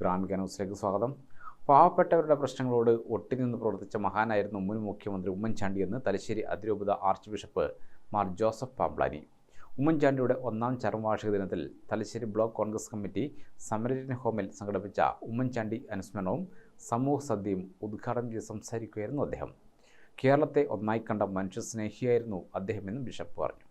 ഗ്രാമിക ന്യൂസിലേക്ക് സ്വാഗതം. പാവപ്പെട്ടവരുടെ പ്രശ്നങ്ങളോട് ഒട്ടിനിന്ന് പ്രവർത്തിച്ച മഹാനായിരുന്നു മുൻ മുഖ്യമന്ത്രി ഉമ്മൻചാണ്ടിയെന്ന് തലശ്ശേരി അതിരൂപത arch bishop Mar Joseph Pamplany. ഉമ്മൻചാണ്ടിയുടെ 1ാം ചരമവാർഷിക ദിനത്തിൽ തലശ്ശേരി ബ്ലോക്ക് കോൺഗ്രസ് കമ്മിറ്റി സമരജൻ ഹോമിൽ സംഘടിപ്പിച്ച ഉമ്മൻചാണ്ടി അനുസ്മരണവും സമൂഹ സദ്യയും ഉദ്ഘാടനം ചെയ്ത് സംസാരിക്കുകയായിരുന്നു അദ്ദേഹം. കേരളത്തെ ഒന്നായി കണ്ട മനുഷ്യസ്നേഹിയായിരുന്നു അദ്ദേഹമെന്ന് ബിഷപ്പ് പറഞ്ഞു.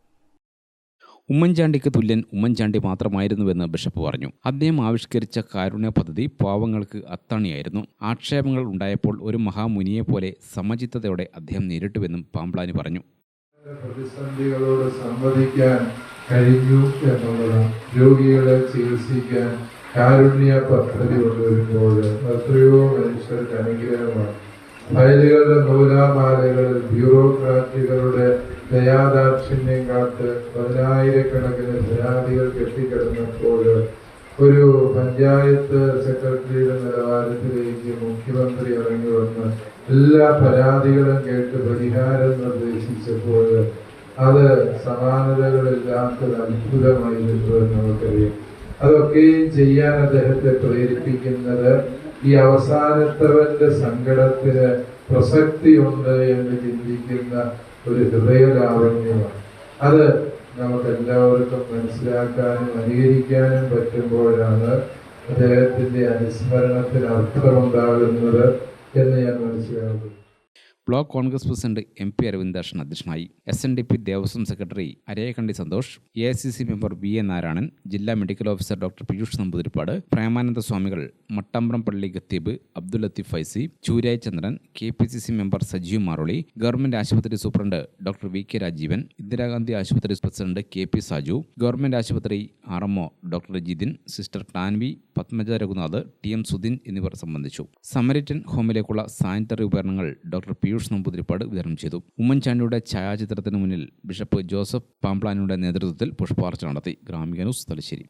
ഉമ്മൻചാണ്ടിക്ക് തുല്യൻ ഉമ്മൻചാണ്ടി മാത്രമായിരുന്നുവെന്ന് ബിഷപ്പ് പറഞ്ഞു. അദ്ദേഹം ആവിഷ്കരിച്ച കാരുണ്യ പദ്ധതി പാവങ്ങൾക്ക് അത്താണിയായിരുന്നു. ആക്ഷേപങ്ങൾ ഉണ്ടായപ്പോൾ ഒരു മഹാമുനിയെപ്പോലെ സമചിത്തതയോടെ അദ്ദേഹം നേരിട്ടുവെന്നും പാംപ്ലാനി പറഞ്ഞു. പ്രതിസന്ധികളോട് സംവദിക്കാൻ കഴിഞ്ഞു എന്നുള്ളതാണ്. രോഗികളെ ചികിത്സിക്കാൻ കാരുണ്യ പദ്ധതി കൊണ്ടുവരുമ്പോൾ എത്രയോ മനുഷ്യർക്ക് അനുഗ്രഹമാണ്. ഫയലുകളുടെ നൂലാമാലകളിൽ ബ്യൂറോക്രാറ്റുകളുടെ ദയാദാക്ഷിണ്യം കാത്ത് 10,000-കണക്കിന് പരാതികൾ കെട്ടിക്കിടന്നപ്പോൾ ഒരു പഞ്ചായത്ത് സെക്രട്ടറിയുടെ നിലവാരത്തിലേക്ക് മുഖ്യമന്ത്രി ഇറങ്ങി വന്ന് എല്ലാ പരാതികളും കേട്ട് പരിഹാരം നിർദ്ദേശിച്ചപ്പോൾ അത് സമാനതകളില്ലാത്തൊരു അത്ഭുതമായിരുന്നു എന്ന് നമുക്കറിയാം. അതൊക്കെയും ചെയ്യാൻ അദ്ദേഹത്തെ പ്രേരിപ്പിക്കുന്നത് ഈ അവസാനത്തവന്റെ സങ്കടത്തിന് പ്രസക്തിയുണ്ട് എന്ന് ചിന്തിക്കുന്ന ഒരു ഹൃദയലാവണ്യമാണ്. അത് നമുക്കെല്ലാവർക്കും മനസ്സിലാക്കാനും അനുകരിക്കാനും പറ്റുമ്പോഴാണ് അദ്ദേഹത്തിന്റെ അനുസ്മരണത്തിന് അർത്ഥമുണ്ടാകുന്നത് എന്ന് ഞാൻ മനസ്സിലാക്കുന്നു. Block Congress president MP Aravindakshan അധ്യക്ഷനായി. SNDP ദേവസ്വം secretary Arayakkandi Santhosh, AICC member VA Narayanan, ജില്ലാ medical officer doctor Piyush Namboothiripad, Premananda സ്വാമികൾ, മട്ടമ്പ്രം പള്ളി ഖത്തീബ് Abdul Latheef Faizy, Choorayi Chandran, KPCC member Sajeev Maroli, government ആശുപത്രി superintendent doctor VK Rajeevan, Indira Gandhi ആശുപത്രി പ്രസിഡന്റ് KP സാജു, ഗവൺമെന്റ് ആശുപത്രി RMO doctor Jithin, sister Tanvi, Padmaja Raghunath, TM Sudhin എന്നിവർ സംബന്ധിച്ചു. സമരിറ്റൻ ഹോമിലേക്കുള്ള സാനിറ്ററി ഉപകരണങ്ങൾ ഡോക്ടർ പീയൂഷ് നമ്പൂതിരിപ്പാട് വിതരണം ചെയ്തു. ഉമ്മൻചാണ്ടിയുടെ ഛായാചിത്രത്തിന് മുന്നിൽ ബിഷപ്പ് ജോസഫ് പാംപ്ലാനിയുടെ നേതൃത്വത്തിൽ പുഷ്പാർച്ചന നടത്തി. ഗ്രാമിക ന്യൂസ്, തലശ്ശേരി.